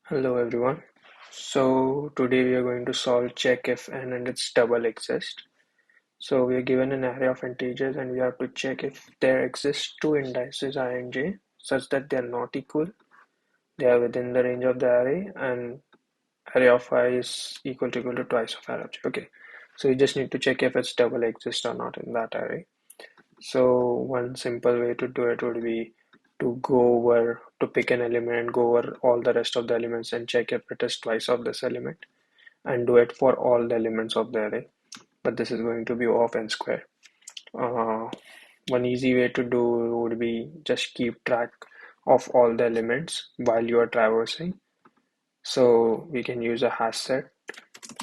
Hello everyone. So today we are going to solve check if n and its double exist. So we are given an array of integers and we have to check if there exist two indices I and j such that they are not equal, they are within the range of the array, and array of I is equal to twice of array of j. Okay, so you just need to check if its double exists or not in that array. So one simple way to do it would be to pick an element and go over all the rest of the elements and check if it is twice of this element and do it for all the elements of the array. But this is going to be O of n square. Uh, One easy way to do would be just keep track of all the elements while you are traversing. So we can use a hash set.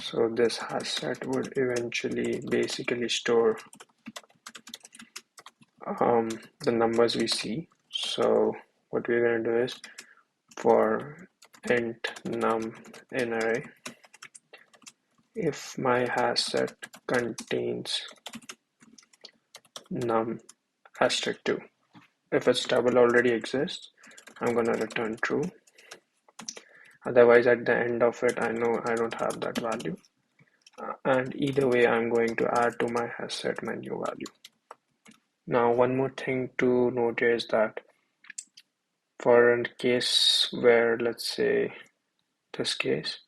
So this hash set would eventually basically store the numbers we see. So what we're going to do is for int num in array, if my hash set contains num asterisk 2, if its double already exists, I'm going to return true. Otherwise, at the end of it, I know I don't have that value. And either way, I'm going to add to my hash set my new value. Now, one more thing to note here is that for a case where, let's say, this case,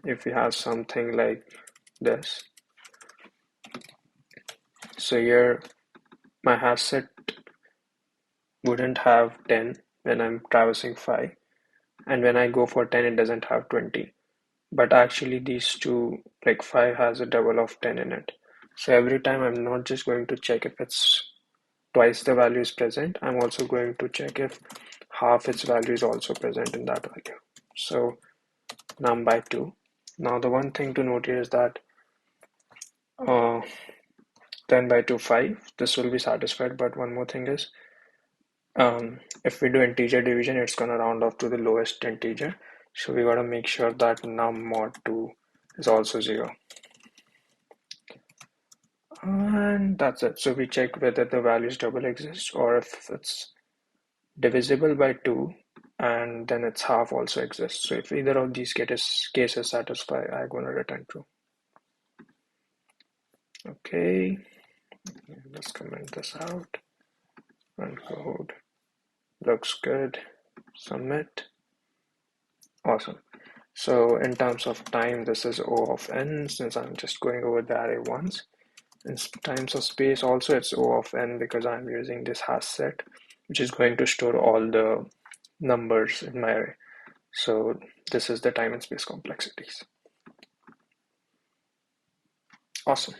if we have something like this, so here my hash set wouldn't have 10 when I'm traversing 5, and when I go for 10 it doesn't have 20, but actually these two, like 5 has a double of 10 in it. So every time I'm not just going to check if it's twice the value is present, I'm also going to check if half its value is also present in that value. So num by 2. Now the one thing to note here is that uh, 10 by 2 5, this will be satisfied, but one more thing is if we do integer division, it's gonna round off to the lowest integer, so we gotta make sure that num mod 2 is also 0, and that's it. So we check whether the values double exist or if it's divisible by 2 and then its half also exists. So if either of these cases satisfy, I'm gonna return true. Okay, let's comment this out. Run code. Looks good. Submit. Awesome. So in terms of time, this is O of n, since I'm just going over the array once. In terms of space also, it's O of n because I'm using this hash set, which is going to store all the numbers in my array. So this is the time and space complexities. Awesome.